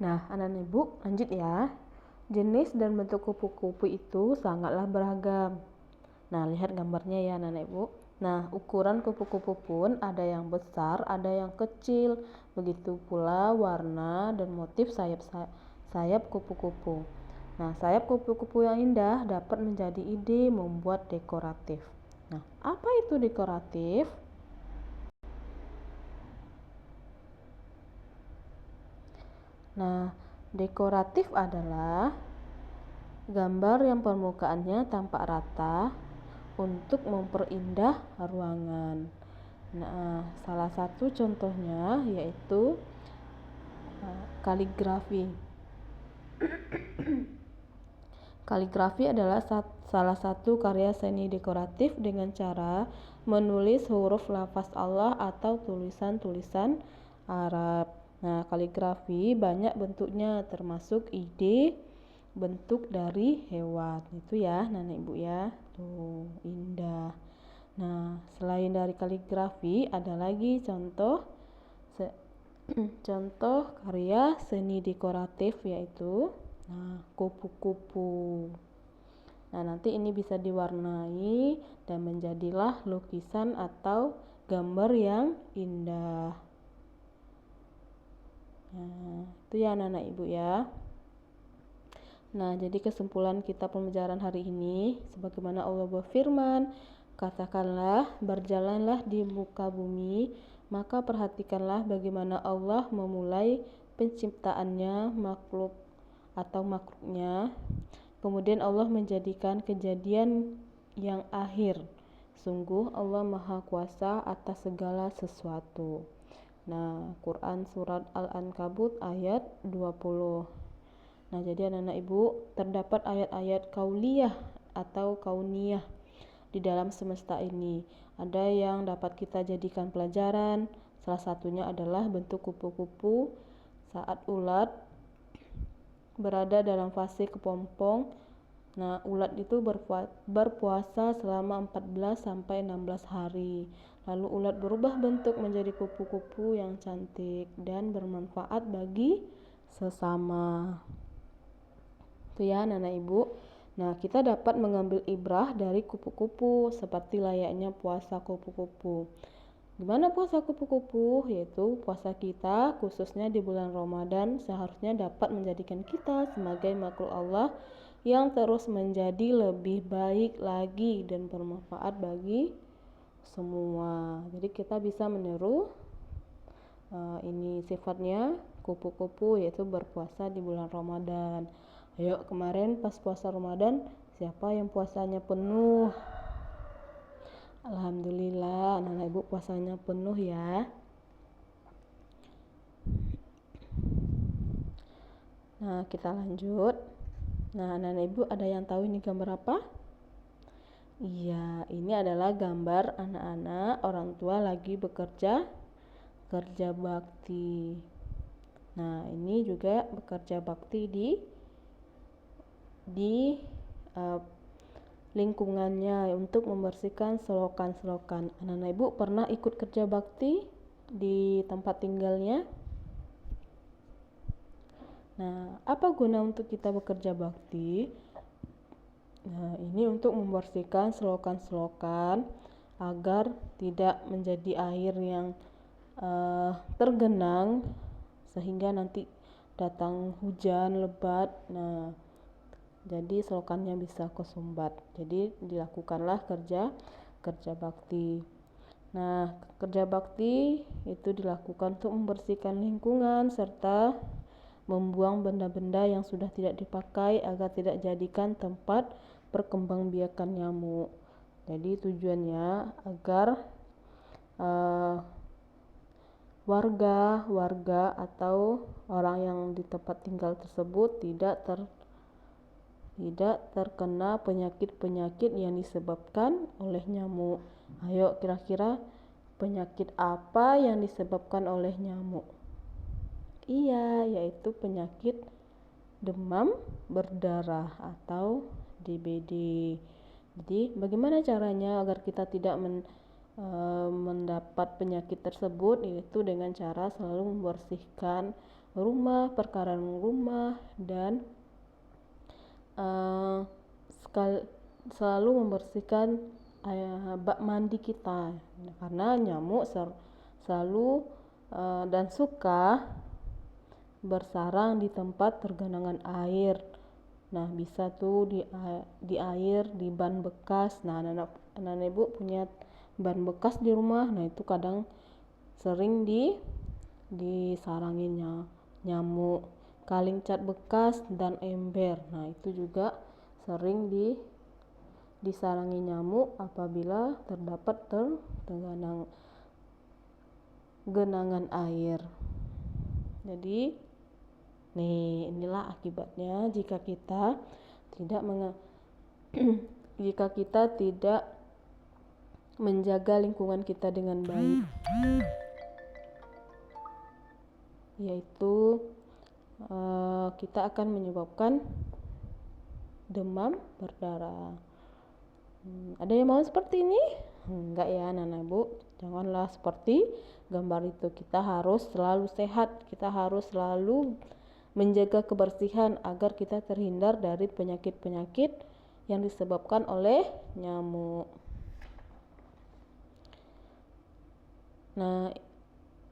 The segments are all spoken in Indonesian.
Nah, anak-anak ibu lanjut ya. Jenis dan bentuk kupu-kupu itu sangatlah beragam. Nah, lihat gambarnya ya anak-anak ibu. Nah, ukuran kupu-kupu pun ada yang besar, ada yang kecil. Begitu pula warna dan motif sayap kupu-kupu. Nah, sayap kupu-kupu yang indah dapat menjadi ide membuat dekoratif. Nah, apa itu dekoratif? Nah, dekoratif adalah gambar yang permukaannya tampak rata untuk memperindah ruangan. Nah, salah satu contohnya yaitu kaligrafi. Kaligrafi adalah salah satu karya seni dekoratif dengan cara menulis huruf lafaz Allah atau tulisan-tulisan Arab. Nah, kaligrafi banyak bentuknya termasuk ide bentuk dari hewan. Itu ya, Nenek Ibu ya. Tuh, indah. Nah, selain dari kaligrafi ada lagi contoh karya seni dekoratif yaitu kupu-kupu. Nah, nanti ini bisa diwarnai dan menjadilah lukisan atau gambar yang indah. Nah, itu ya anak-anak ibu ya. Nah, jadi kesimpulan kita pembelajaran hari ini, sebagaimana Allah berfirman, katakanlah, berjalanlah di muka bumi, maka perhatikanlah bagaimana Allah memulai penciptaannya makhluknya. Kemudian Allah menjadikan kejadian yang akhir. Sungguh Allah Maha Kuasa atas segala sesuatu. Nah, Quran Surat Al-Ankabut ayat 20. Nah, jadi anak-anak ibu, terdapat ayat-ayat kauliyah atau kauniyah di dalam semesta ini. Ada yang dapat kita jadikan pelajaran. Salah satunya adalah bentuk kupu-kupu saat ulat berada dalam fase kepompong. Nah, ulat itu berpuasa selama 14 sampai 16 hari. Lalu ulat berubah bentuk menjadi kupu-kupu yang cantik dan bermanfaat bagi sesama. Itu ya anak-anak ibu. Nah, kita dapat mengambil ibrah dari kupu-kupu seperti layaknya puasa kupu-kupu. Gimana puasa kupu-kupu? Yaitu puasa kita khususnya di bulan Ramadan seharusnya dapat menjadikan kita sebagai makhluk Allah yang terus menjadi lebih baik lagi dan bermanfaat bagi semua. Jadi kita bisa meniru ini sifatnya kupu-kupu yaitu berpuasa di bulan Ramadan. Ayo, kemarin pas puasa Ramadan siapa yang puasanya penuh? Alhamdulillah, anak-anak ibu puasanya penuh ya. Nah, kita lanjut. Nah, anak-anak ibu ada yang tahu ini gambar apa? Iya, ini adalah gambar anak-anak orang tua lagi bekerja kerja bakti. Nah, ini juga bekerja bakti di lingkungannya untuk membersihkan selokan-selokan. Anak-anak ibu pernah ikut kerja bakti di tempat tinggalnya? Nah, apa guna untuk kita bekerja bakti? Nah, ini untuk membersihkan selokan-selokan agar tidak menjadi air yang tergenang sehingga nanti datang hujan lebat. Nah, jadi selokannya bisa kesumbat. Jadi dilakukanlah kerja bakti. Nah, kerja bakti itu dilakukan untuk membersihkan lingkungan serta membuang benda-benda yang sudah tidak dipakai agar tidak jadikan tempat perkembangbiakan nyamuk. Jadi tujuannya agar warga atau orang yang di tempat tinggal tersebut tidak terkena penyakit-penyakit yang disebabkan oleh nyamuk. Ayo, kira-kira penyakit apa yang disebabkan oleh nyamuk? Iya, yaitu penyakit demam berdarah atau DBD. Jadi, bagaimana caranya agar kita tidak mendapat penyakit tersebut, yaitu dengan cara selalu membersihkan rumah, perkaran rumah, dan selalu membersihkan bak mandi kita, karena nyamuk selalu dan suka bersarang di tempat tergenangan air. Nah, bisa tuh di air, di ban bekas. Nah, anak ibu punya ban bekas di rumah. Nah, itu kadang sering disarangin nyamuk. Kaling cat bekas dan ember. Nah, itu juga sering disarangi nyamuk apabila terdapat genangan air. Jadi inilah akibatnya jika kita tidak menjaga lingkungan kita dengan baik, yaitu kita akan menyebabkan demam berdarah. Ada yang mau seperti ini? Enggak ya, anak ibu, janganlah seperti gambar itu. Kita harus selalu sehat, kita harus selalu menjaga kebersihan agar kita terhindar dari penyakit-penyakit yang disebabkan oleh nyamuk. Nah,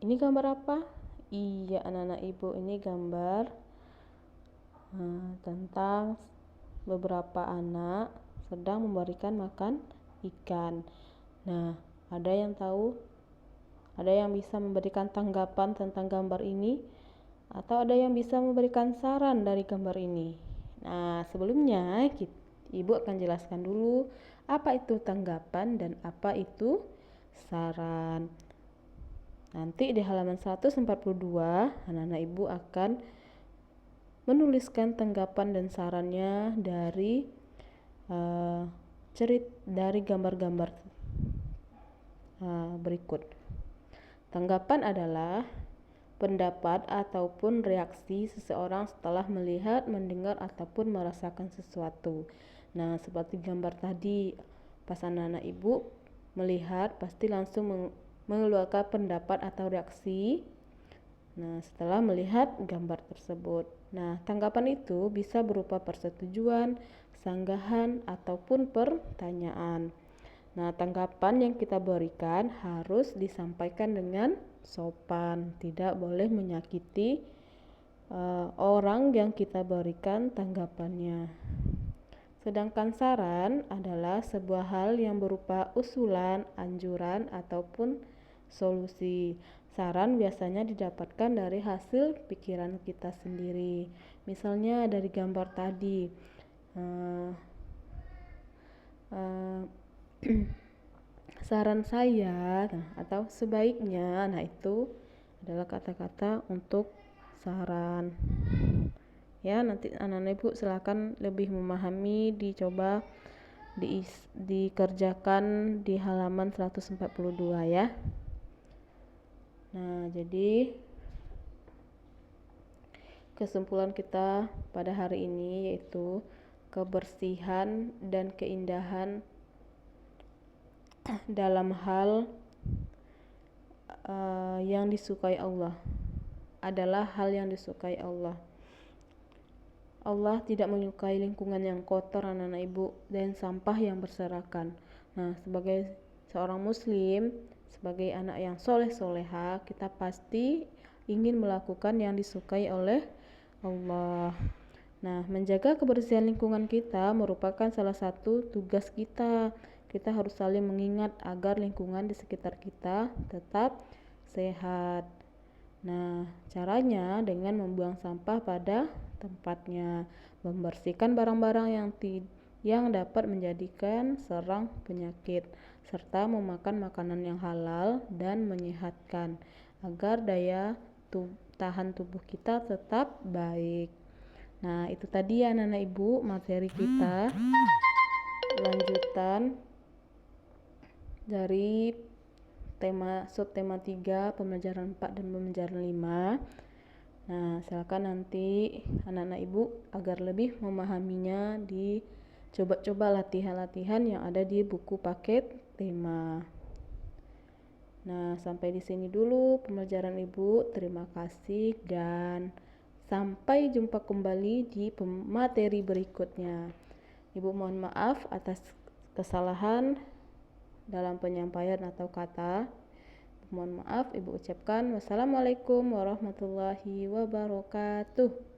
ini gambar apa? Iya, anak-anak ibu, ini gambar tentang beberapa anak sedang memberikan makan ikan. Nah, ada yang tahu? Ada yang bisa memberikan tanggapan tentang gambar ini? Atau ada yang bisa memberikan saran dari gambar ini? Nah, sebelumnya ibu akan jelaskan dulu apa itu tanggapan dan apa itu saran. Nanti di halaman 142 anak-anak ibu akan menuliskan tanggapan dan sarannya dari dari gambar-gambar berikut. Tanggapan adalah pendapat ataupun reaksi seseorang setelah melihat, mendengar, ataupun merasakan sesuatu. Nah, seperti gambar tadi, pas anak-anak ibu melihat pasti langsung mengeluarkan pendapat atau reaksi. Nah, setelah melihat gambar tersebut. Nah, tanggapan itu bisa berupa persetujuan, sanggahan, ataupun pertanyaan. Nah, tanggapan yang kita berikan harus disampaikan dengan sopan, tidak boleh menyakiti orang yang kita berikan tanggapannya. Sedangkan saran adalah sebuah hal yang berupa usulan, anjuran, ataupun solusi. Saran biasanya didapatkan dari hasil pikiran kita sendiri. Misalnya dari gambar tadi, saran saya, atau sebaiknya, nah itu adalah kata-kata untuk saran. Ya, nanti anak-anak ibu silakan lebih memahami, dicoba dikerjakan di halaman 142 ya. Nah, jadi kesimpulan kita pada hari ini yaitu kebersihan dan keindahan dalam hal yang disukai Allah adalah hal yang disukai Allah. Allah tidak menyukai lingkungan yang kotor, anak-anak ibu, dan sampah yang berserakan. Nah, sebagai seorang muslim, sebagai anak yang soleh-soleha, kita pasti ingin melakukan yang disukai oleh Allah. Nah, menjaga kebersihan lingkungan kita merupakan salah satu tugas kita. Kita harus saling mengingat agar lingkungan di sekitar kita tetap sehat. Nah, caranya dengan membuang sampah pada tempatnya, membersihkan barang-barang yang dapat menjadikan serang penyakit, serta memakan makanan yang halal dan menyehatkan agar daya tahan tubuh kita tetap baik. Nah, itu tadi ya anak-anak ibu materi kita, lanjutan dari subtema 3, pembelajaran 4 dan pembelajaran 5. Nah, silakan nanti anak-anak ibu agar lebih memahaminya dicoba-coba latihan-latihan yang ada di buku paket tema. Nah, sampai di sini dulu pembelajaran Ibu. Terima kasih dan sampai jumpa kembali di materi berikutnya. Ibu mohon maaf atas kesalahan dalam penyampaian atau kata. Mohon maaf Ibu ucapkan. Wassalamualaikum warahmatullahi wabarakatuh.